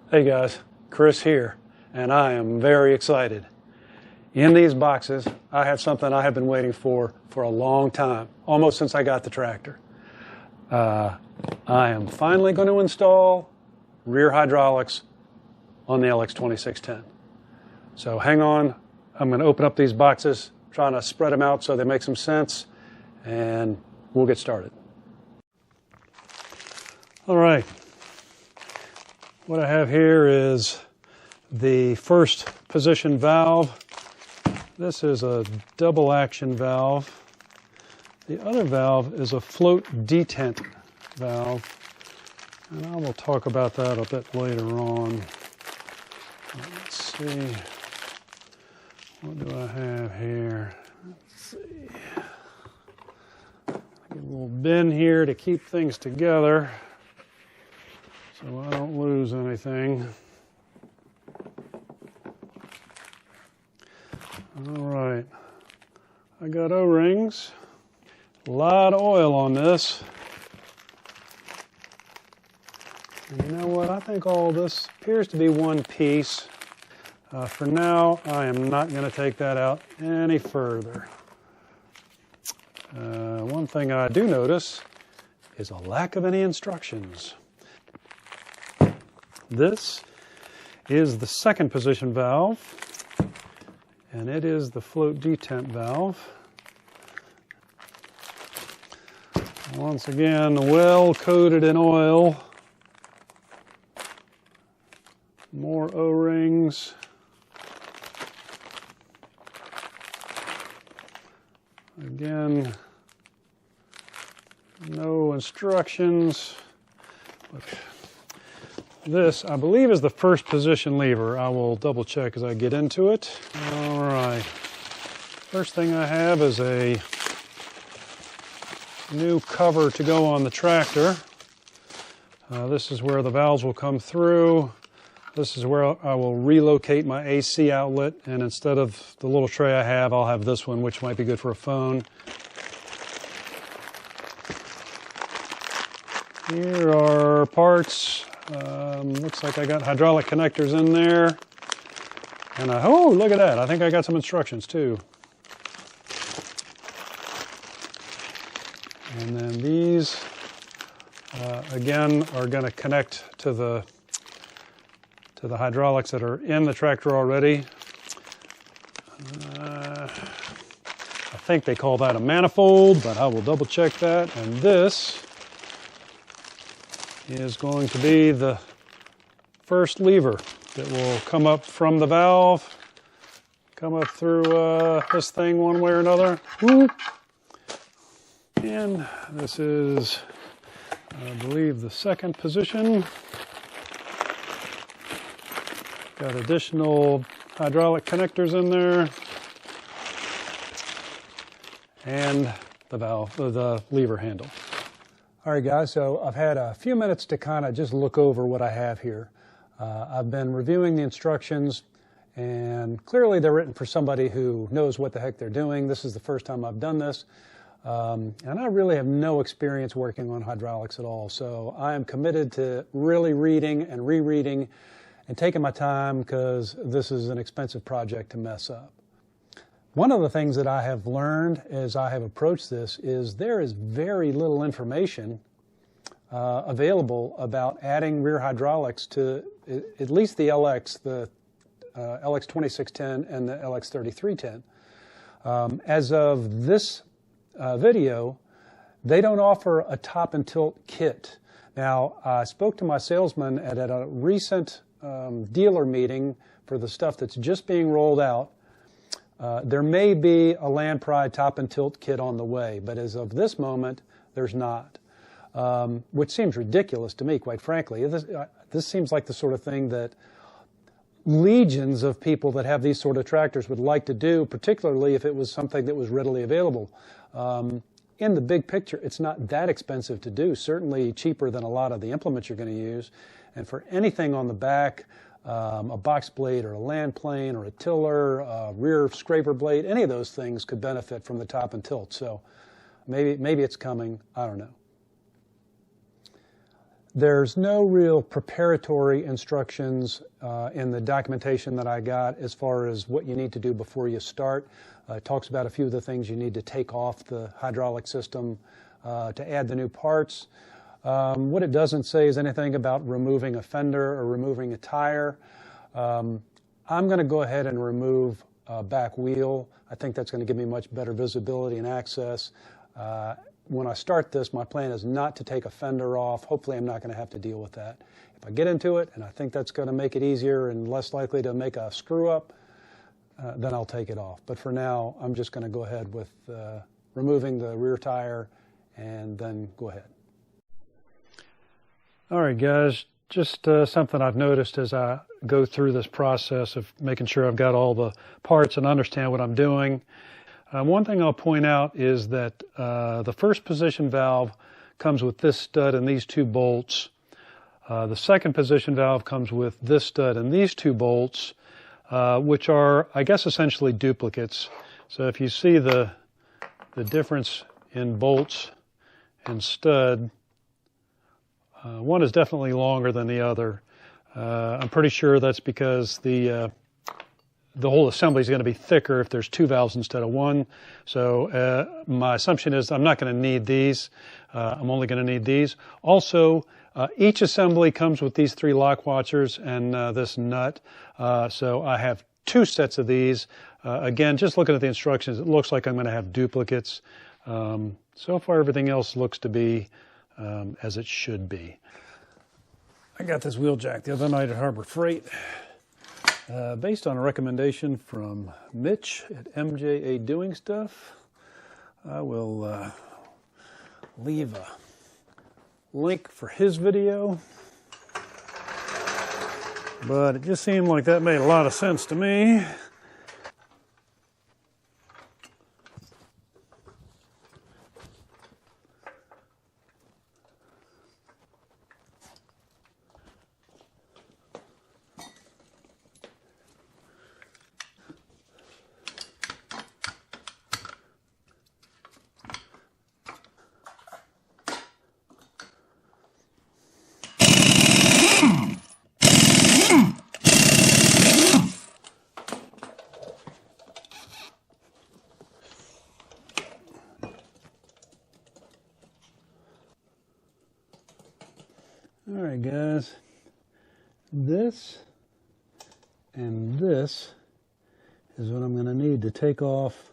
Hey guys, Chris here, and I am very excited. In these boxes, I have something I have been waiting for a long time, almost since I got the tractor. I am finally going to install rear hydraulics on the LX2610. So hang on, I'm going to open up these boxes, trying to spread them out so they make some sense, and we'll get started. All right. What I have here is the first position valve. This is a double action valve. The other valve is a float detent valve, and I will talk about that a bit later on. Let's see, what do I have here? Let's see. Get a little bin here to keep things together, so I don't lose anything. All right, I got O-rings, a lot of oil on this. And you know what, I think all this appears to be one piece. For now, I am not going to take that out any further. One thing I do notice is a lack of any instructions. This is the second position valve, and it is the float detent valve. Once again, well coated in oil. More O-rings. Again, no instructions. But this, I believe, is the first position lever. I will double check as I get into it. All right. First thing I have is a new cover to go on the tractor. This is where the valves will come through. This is where I will relocate my AC outlet, and instead of the little tray I have, I'll have this one, which might be good for a phone. Here are parts. Looks like I got hydraulic connectors in there. And oh, look at that. I think I got some instructions too. And then these, again, are going to connect to the hydraulics that are in the tractor already. I think they call that a manifold, but I will double check that. And this is going to be the first lever that will come up from the valve, come up through this thing one way or another. Whoop. And this is, I believe, the second position. Got additional hydraulic connectors in there, and the valve, the lever handle. All right, guys, so I've had a few minutes to kind of just look over what I have here. I've been reviewing the instructions, and clearly they're written for somebody who knows what the heck they're doing. This is the first time I've done this, and I really have no experience working on hydraulics at all. So I am committed to really reading and rereading and taking my time, because this is an expensive project to mess up. One of the things that I have learned as I have approached this is there is very little information available about adding rear hydraulics to at least the LX, the LX2610 and the LX3310. As of this video, they don't offer a top and tilt kit. Now, I spoke to my salesman at a recent dealer meeting for the stuff that's just being rolled out. There may be a Land Pride top and tilt kit on the way, but as of this moment, there's not, which seems ridiculous to me, quite frankly. This seems like the sort of thing that legions of people that have these sort of tractors would like to do, particularly if it was something that was readily available. In the big picture, it's not that expensive to do, certainly cheaper than a lot of the implements you're going to use. And for anything on the back, a box blade or a land plane or a tiller, a rear scraper blade, any of those things could benefit from the top and tilt. So maybe it's coming, I don't know. There's no real preparatory instructions in the documentation that I got as far as what you need to do before you start. It talks about a few of the things you need to take off the hydraulic system to add the new parts. What it doesn't say is anything about removing a fender or removing a tire. I'm going to go ahead and remove a back wheel. I think that's going to give me much better visibility and access. When I start this, my plan is not to take a fender off. Hopefully I'm not going to have to deal with that. If I get into it and I think that's going to make it easier and less likely to make a screw up, then I'll take it off. But for now, I'm just going to go ahead with removing the rear tire and then go ahead. All right, guys, just something I've noticed as I go through this process of making sure I've got all the parts and understand what I'm doing. One thing I'll point out is that the first position valve comes with this stud and these two bolts. The second position valve comes with this stud and these two bolts, which are, I guess, essentially duplicates. So if you see the difference in bolts and stud, one is definitely longer than the other. I'm pretty sure that's because the whole assembly is going to be thicker if there's two valves instead of one. So my assumption is I'm not going to need these. I'm only going to need these. Also, each assembly comes with these three lock watchers and this nut. So I have two sets of these. Again, just looking at the instructions, it looks like I'm going to have duplicates. So far, everything else looks to be as it should be. I got this wheel jack the other night at Harbor Freight. Based on a recommendation from Mitch at MJA Doing Stuff, I will leave a link for his video. But it just seemed like that made a lot of sense to me. All right, guys, this and this is what I'm going to need to take off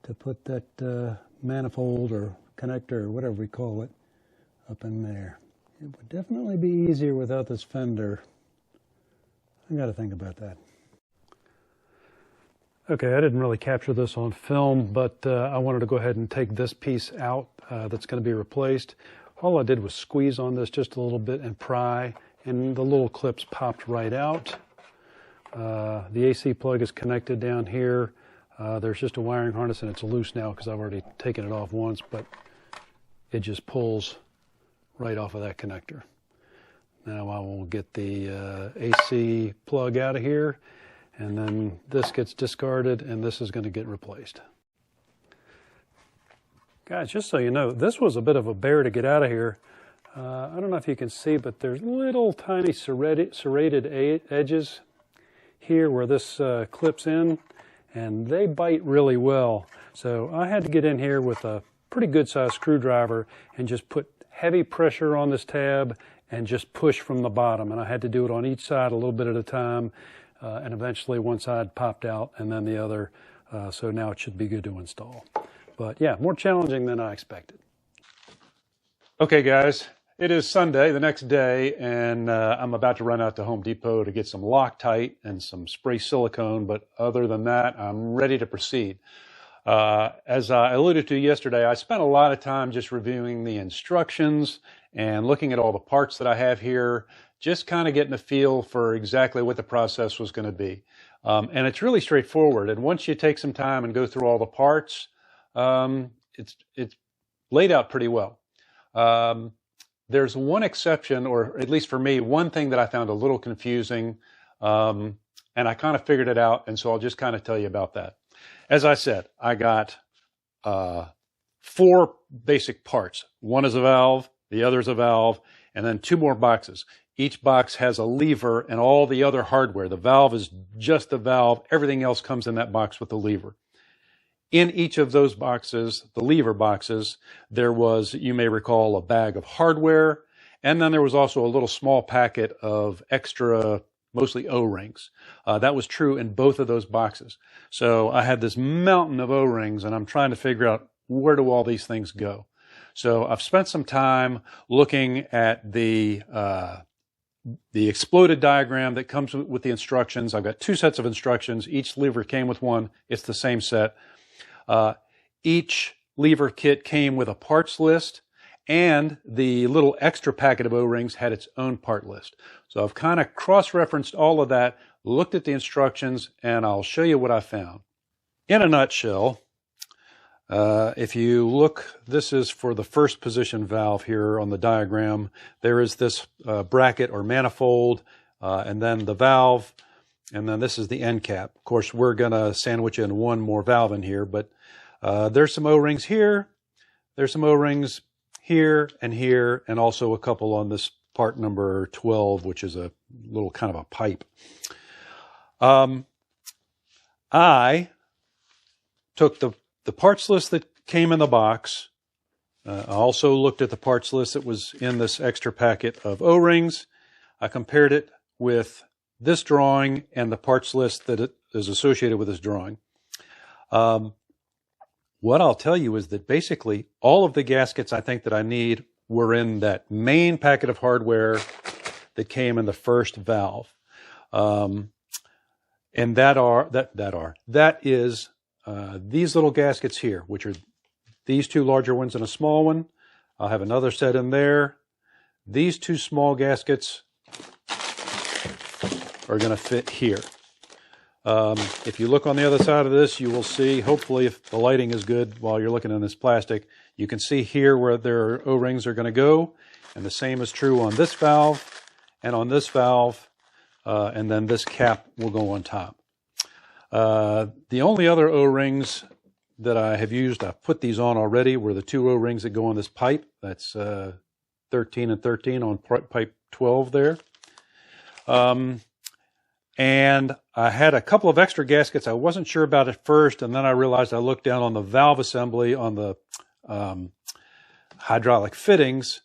to put that manifold or connector or whatever we call it up in there. It would definitely be easier without this fender. I got to think about that. Okay, I didn't really capture this on film, but I wanted to go ahead and take this piece out that's going to be replaced. All I did was squeeze on this just a little bit and pry, and the little clips popped right out. The AC plug is connected down here. There's just a wiring harness, and it's loose now because I've already taken it off once, but it just pulls right off of that connector. Now I will get the AC plug out of here, and then this gets discarded, and this is going to get replaced. Guys, just so you know, this was a bit of a bear to get out of here. I don't know if you can see, but there's little tiny serrated edges here where this clips in, and they bite really well. So I had to get in here with a pretty good sized screwdriver and just put heavy pressure on this tab and just push from the bottom. And I had to do it on each side a little bit at a time, and eventually one side popped out and then the other. So now it should be good to install. But yeah, more challenging than I expected. Okay, guys, it is Sunday, the next day, and I'm about to run out to Home Depot to get some Loctite and some spray silicone. But other than that, I'm ready to proceed. As I alluded to yesterday, I spent a lot of time just reviewing the instructions and looking at all the parts that I have here, just kind of getting a feel for exactly what the process was going to be. And it's really straightforward. And once you take some time and go through all the parts, it's laid out pretty well. There's one exception, or at least for me, one thing that I found a little confusing, and I kind of figured it out, and so I'll just kind of tell you about that. As I said, I got 4 basic parts. One is a valve, the other's a valve, and then 2 more boxes. Each box has a lever and all the other hardware. The valve is just the valve. Everything else comes in that box with the lever. In each of those boxes, the lever boxes, there was, you may recall, a bag of hardware, and then there was also a little small packet of extra, mostly O-rings. That was true in both of those boxes. So I had this mountain of O-rings, and I'm trying to figure out, where do all these things go? So I've spent some time looking at the exploded diagram that comes with the instructions. I've got 2 sets of instructions. Each lever came with one. It's the same set. Each lever kit came with a parts list, and the little extra packet of O-rings had its own part list. So I've kind of cross-referenced all of that, looked at the instructions, and I'll show you what I found. In a nutshell, if you look, this is for the first position valve here on the diagram. There is this bracket or manifold, and then the valve, and then this is the end cap. Of course, we're going to sandwich in one more valve in here, but there's some O-rings here, there's some O-rings here, and also a couple on this part number 12, which is a little kind of a pipe. I took the parts list that came in the box. I also looked at the parts list that was in this extra packet of O-rings. I compared it with this drawing and the parts list that is associated with this drawing. What I'll tell you is that basically all of the gaskets I think that I need were in that main packet of hardware that came in the first valve. And that is these little gaskets here, which are these 2 larger ones and a small one. I'll have another set in there. These 2 small gaskets are going to fit here. If you look on the other side of this, you will see, hopefully if the lighting is good while you're looking in this plastic, you can see here where their O-rings are going to go. And the same is true on this valve and on this valve. And then this cap will go on top. The only other O-rings that I have used, I've put these on already, were the 2 O-rings that go on this pipe. That's 13 and 13 on pipe 12 there. And I had a couple of extra gaskets I wasn't sure about at first, and then I realized I looked down on the valve assembly on the hydraulic fittings,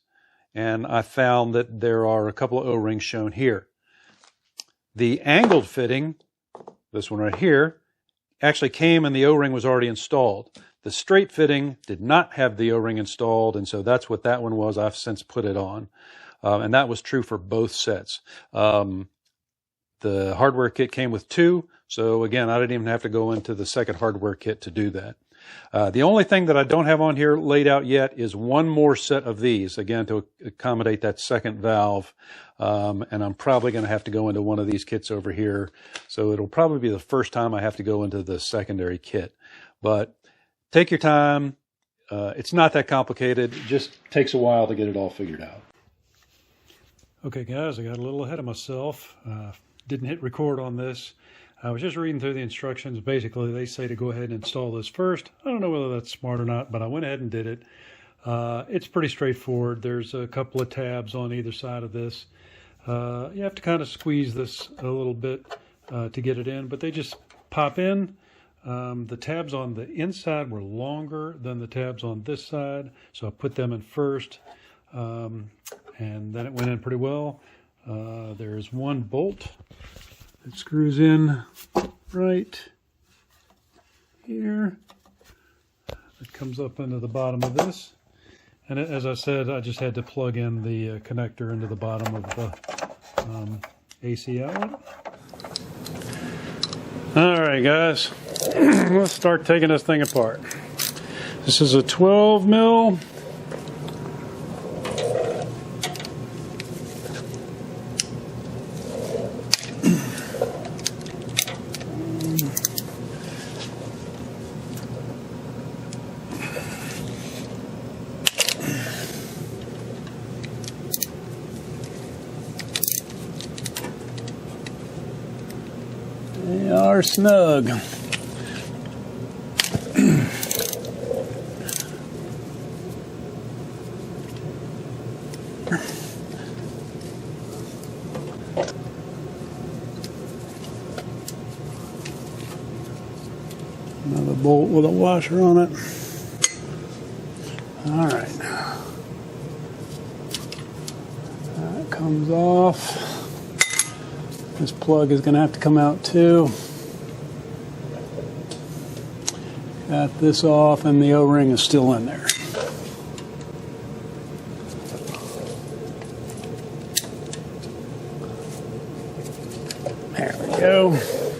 and I found that there are a couple of O-rings shown here. The angled fitting, this one right here, actually came and the O-ring was already installed. The straight fitting did not have the O-ring installed, and so that's what that one was. I've since put it on. And that was true for both sets. The hardware kit came with 2, so again, I didn't even have to go into the second hardware kit to do that. The only thing that I don't have on here laid out yet is one more set of these, again, to accommodate that second valve. And I'm probably going to have to go into one of these kits over here. So it'll probably be the first time I have to go into the secondary kit. But take your time. It's not that complicated. It just takes a while to get it all figured out. Okay, guys, I got a little ahead of myself. Didn't hit record on this. I was just reading through the instructions. Basically, they say to go ahead and install this first. I don't know whether that's smart or not, but I went ahead and did it. It's pretty straightforward. There's a couple of tabs on either side of this. You have to kind of squeeze this a little bit to get it in, but they just pop in. The tabs on the inside were longer than the tabs on this side, so I put them in first, and then it went in pretty well. There's one bolt that screws in right here. It comes up into the bottom of this. And as I said, I just had to plug in the connector into the bottom of the AC outlet. All right, guys, let's start taking this thing apart. This is a 12 mil. They are snug. bolt with a washer on it. All right. That comes off. This plug is going to have to come out too. Got this off and the O-ring is still in there. There we go.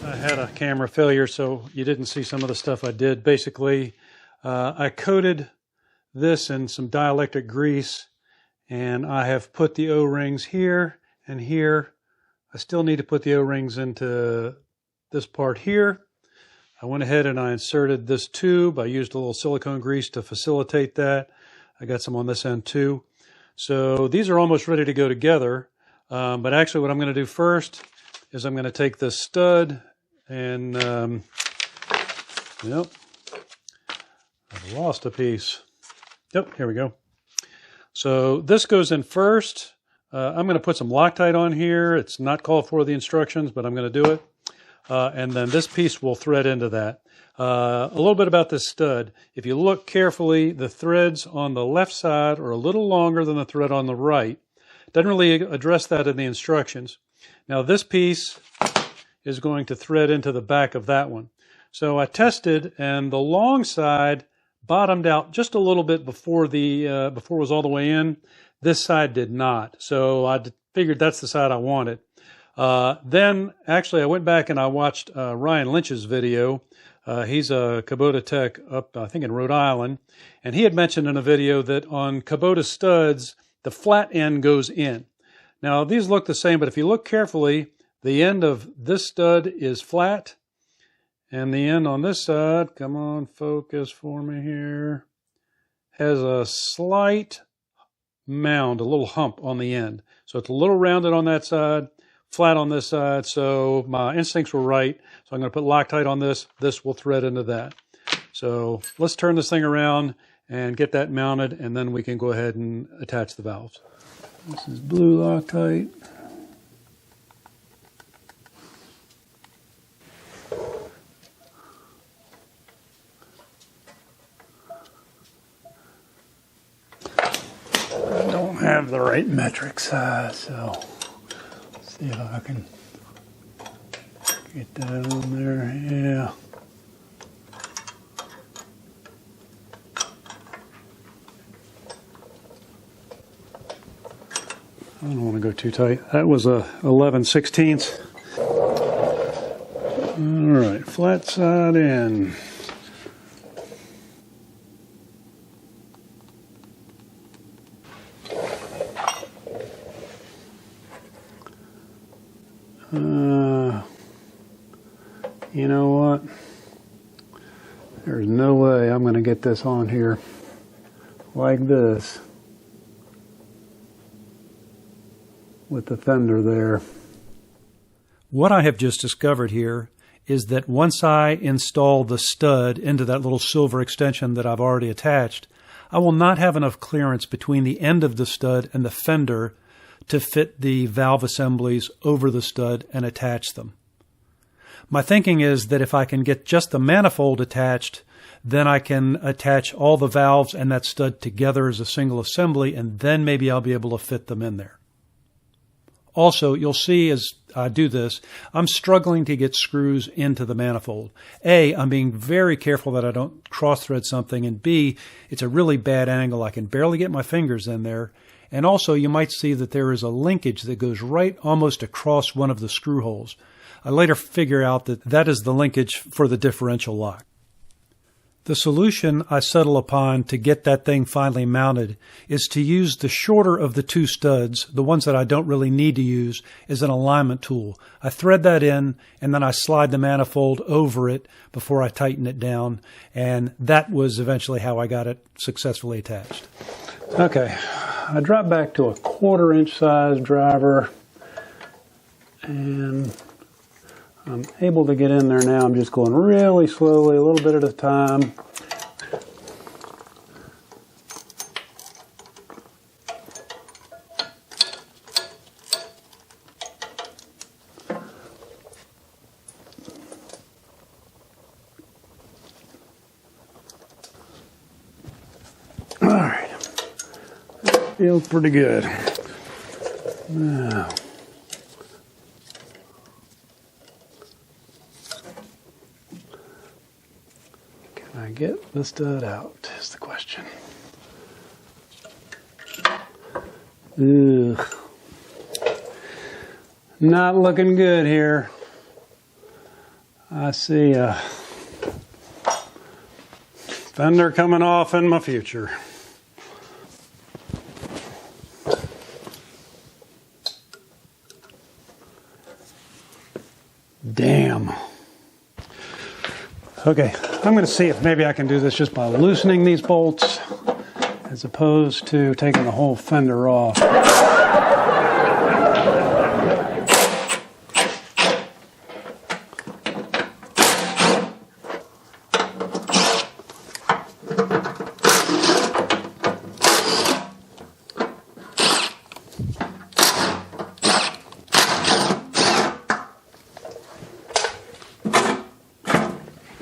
I had a camera failure, so you didn't see some of the stuff I did. Basically, I coated this in some dielectric grease, and I have put the O-rings here and here. I still need to put the O-rings into this part here. I went ahead and I inserted this tube. I used a little silicone grease to facilitate that. I got some on this end too. So these are almost ready to go together. But actually what I'm going to do first is I'm going to take this stud and, yep, I've lost a piece. Yep, here we go. So this goes in first. I'm going to put some Loctite on here. It's not called for the instructions, but I'm going to do it. And then this piece will thread into that. A little bit about this stud. If you look carefully, the threads on the left side are a little longer than the thread on the right. Doesn't really address that in the instructions. Now this piece is going to thread into the back of that one. So I tested, and the long side bottomed out just a little bit before it was all the way in. This side did not. So I figured that's the side I wanted. Then actually I went back and I watched Ryan Lynch's video. He's a Kubota tech up, I think, in Rhode Island. And he had mentioned in a video that on Kubota studs, the flat end goes in. Now these look the same, but if you look carefully, the end of this stud is flat. And the end on this side, come on, focus for me here, has a slight mound, a little hump on the end. So it's a little rounded on that side, flat on this side. So my instincts were right. So I'm going to put Loctite on this. This will thread into that. So let's turn this thing around and get that mounted, and then we can go ahead and attach the valves. This is blue Loctite. Have the right metric size, so let's see if I can get that on there. Yeah. I don't want to go too tight. That was a 11/16. All right, flat side in. You know what? There's no way I'm going to get this on here like this with the fender there. What I have just discovered here is that once I install the stud into that little silver extension that I've already attached, I will not have enough clearance between the end of the stud and the fender to fit the valve assemblies over the stud and attach them. My thinking is that if I can get just the manifold attached, then I can attach all the valves and that stud together as a single assembly, and then maybe I'll be able to fit them in there. Also, you'll see as I do this, I'm struggling to get screws into the manifold. A, I'm being very careful that I don't cross-thread something, and B, it's a really bad angle. I can barely get my fingers in there. And also, you might see that there is a linkage that goes right almost across one of the screw holes. I later figure out that that is the linkage for the differential lock. The solution I settle upon to get that thing finally mounted is to use the shorter of the two studs, the ones that I don't really need to use, as an alignment tool. I thread that in, and then I slide the manifold over it before I tighten it down, and that was eventually how I got it successfully attached. Okay, I dropped back to a 1/4-inch size driver, and I'm able to get in there now. I'm just going really slowly, a little bit at a time. feels pretty good. Now, can I get the stud out is the question. Ugh. Not looking good here. I see a fender coming off in my future. Damn. Okay, I'm going to see if maybe I can do this just by loosening these bolts as opposed to taking the whole fender off.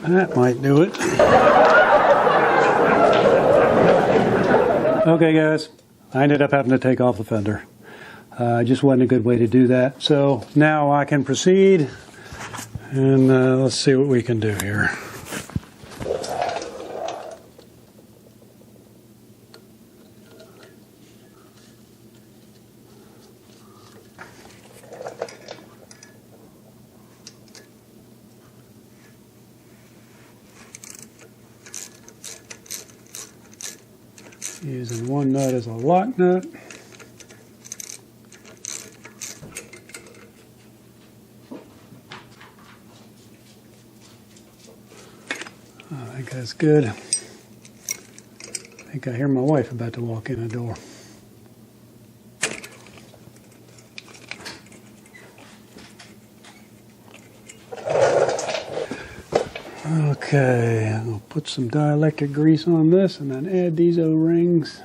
That might do it. Okay, guys, I ended up having to take off the fender. Just wasn't a good way to do that. So now I can proceed, and let's see what we can do here. Using one nut as a lock nut. I think that's good. I think I hear my wife about to walk in the door. Okay, I'll put some dielectric grease on this and then add these O-rings.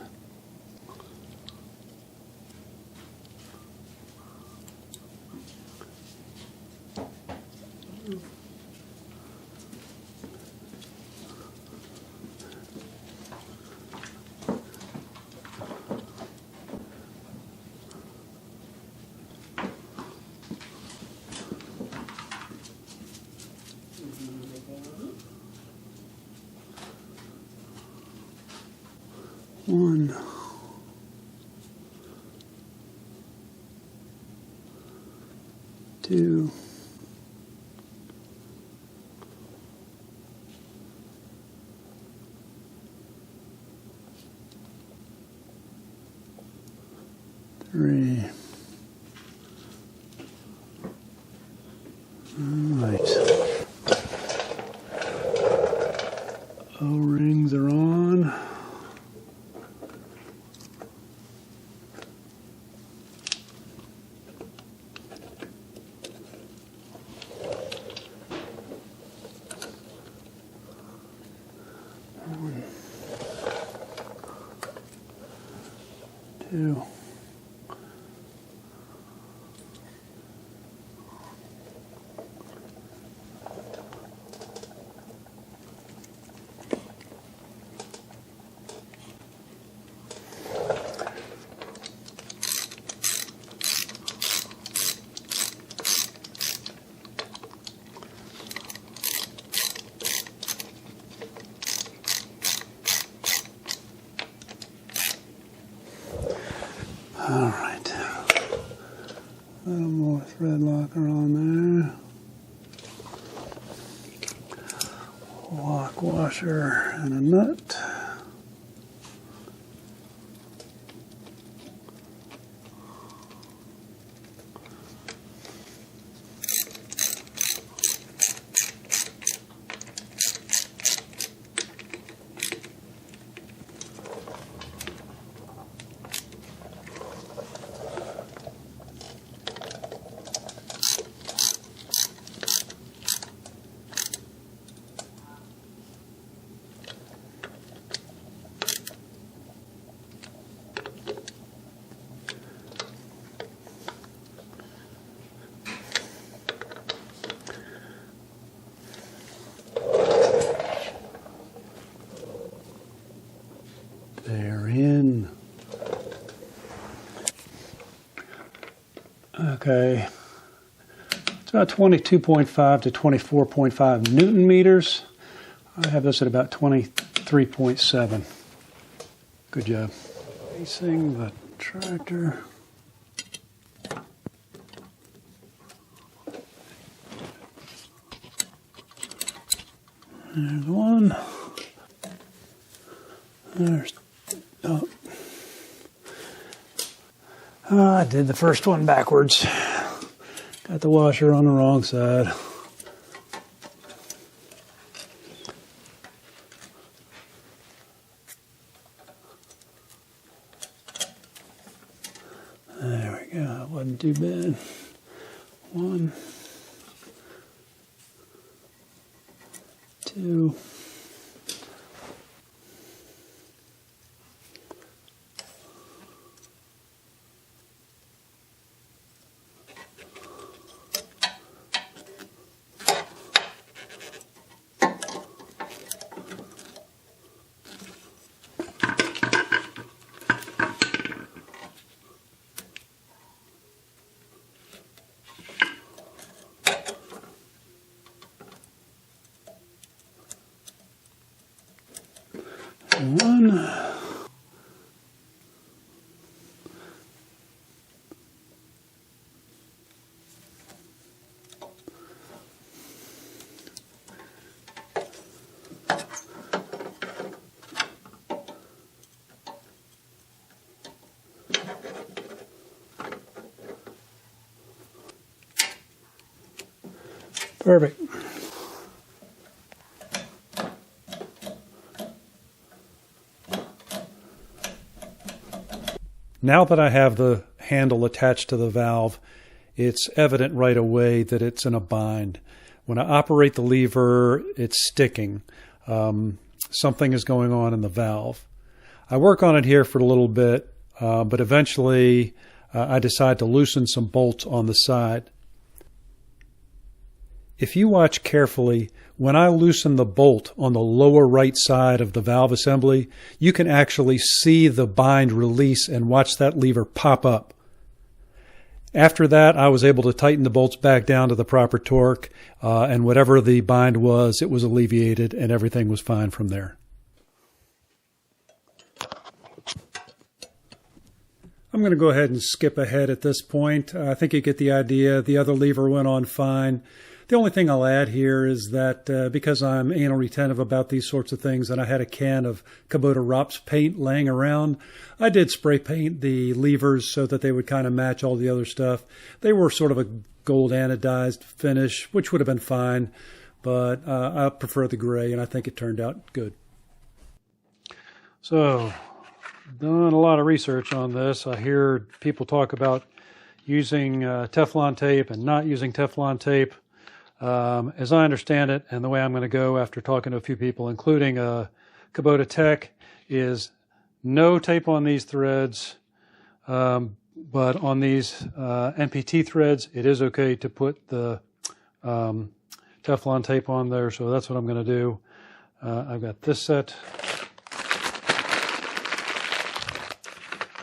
One, two, three. All right. O-rings are on. One, two. All right, a little more thread locker on there. Lock washer and a nut. Okay, it's about 22.5 to 24.5 Newton meters. I have this at about 23.7. Good job. Facing the tractor. There's one. There's, oh. I did the first one backwards. Got the washer on the wrong side. There we go. That wasn't too bad. One, two. One. Perfect. Now that I have the handle attached to the valve, it's evident right away that it's in a bind. When I operate the lever, it's sticking. Something is going on in the valve. I work on it here for a little bit, but eventually I decide to loosen some bolts on the side. If you watch carefully, when I loosen the bolt on the lower right side of the valve assembly, you can actually see the bind release and watch that lever pop up. After that, I was able to tighten the bolts back down to the proper torque, and whatever the bind was, it was alleviated and everything was fine from there. I'm going to go ahead and skip ahead at this point. I think you get the idea. The other lever went on fine. The only thing I'll add here is that because I'm anal retentive about these sorts of things and I had a can of Kubota ROPS paint laying around, I did spray paint the levers so that they would kind of match all the other stuff. They were sort of a gold anodized finish, which would have been fine, but I prefer the gray and I think it turned out good. So, done a lot of research on this. I hear people talk about using Teflon tape and not using Teflon tape. As I understand it, and the way I'm going to go after talking to a few people, including a Kubota tech, is no tape on these threads, but on these NPT threads, it is okay to put the Teflon tape on there, so that's what I'm going to do. I've got this set,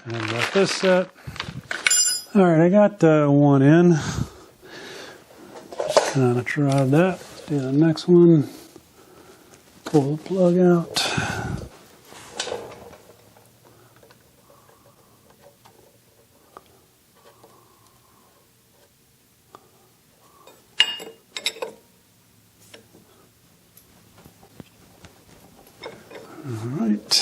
and I've got this set. All right, I got one in. Kind of tried that. Let's do the next one. Pull the plug out. All right.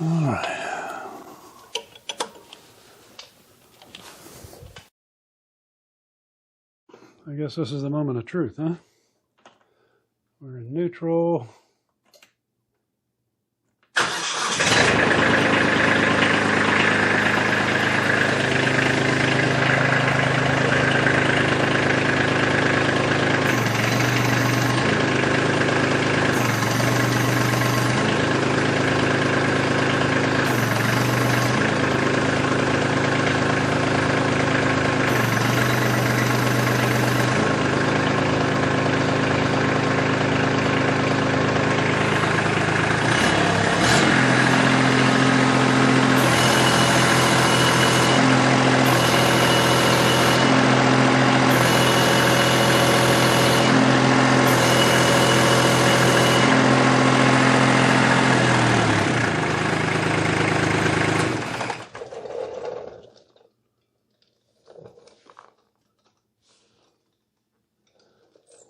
All right. I guess this is the moment of truth, huh? We're in neutral.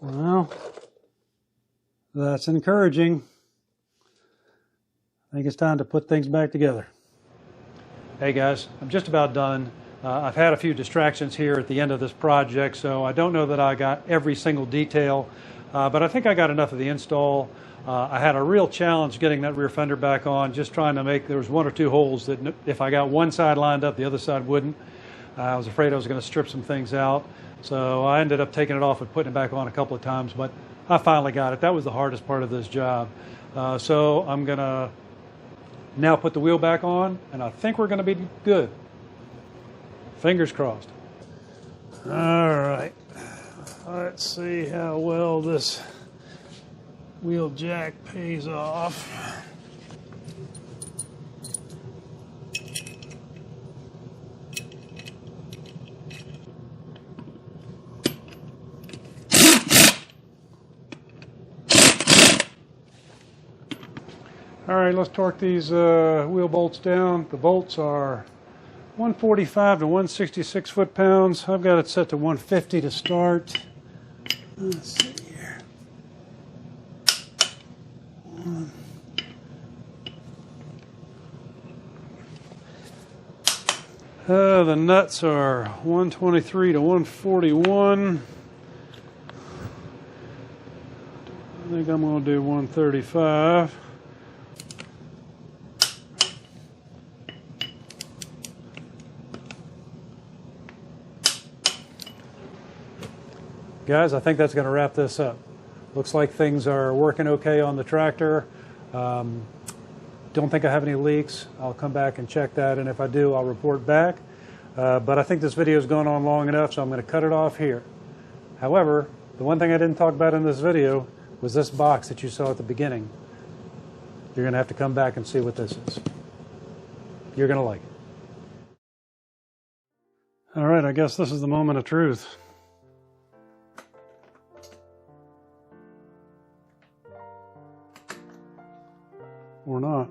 Well, that's encouraging. I think it's time to put things back together. Hey guys, I'm just about done. I've had a few distractions here at the end of this project, so I don't know that I got every single detail, but I think I got enough of the install. I had a real challenge getting that rear fender back on, just trying to make, there was 1 or 2 holes that if I got one side lined up, the other side wouldn't. I was afraid I was going to strip some things out. So I ended up taking it off and putting it back on a couple of times, but I finally got it. That was the hardest part of this job. So I'm going to now put the wheel back on, and I think we're going to be good. Fingers crossed. All right. Let's see how well this wheel jack pays off. All right, let's torque these wheel bolts down. The bolts are 145 to 166 foot-pounds. I've got it set to 150 to start. Let's see here. The nuts are 123 to 141. I think I'm going to do 135. Guys, I think that's going to wrap this up. Looks like things are working okay on the tractor. Don't think I have any leaks. I'll come back and check that, and if I do, I'll report back. But I think this video has gone on long enough, so I'm going to cut it off here. However, the one thing I didn't talk about in this video was this box that you saw at the beginning. You're going to have to come back and see what this is. You're going to like it. All right, I guess this is the moment of truth. Or not.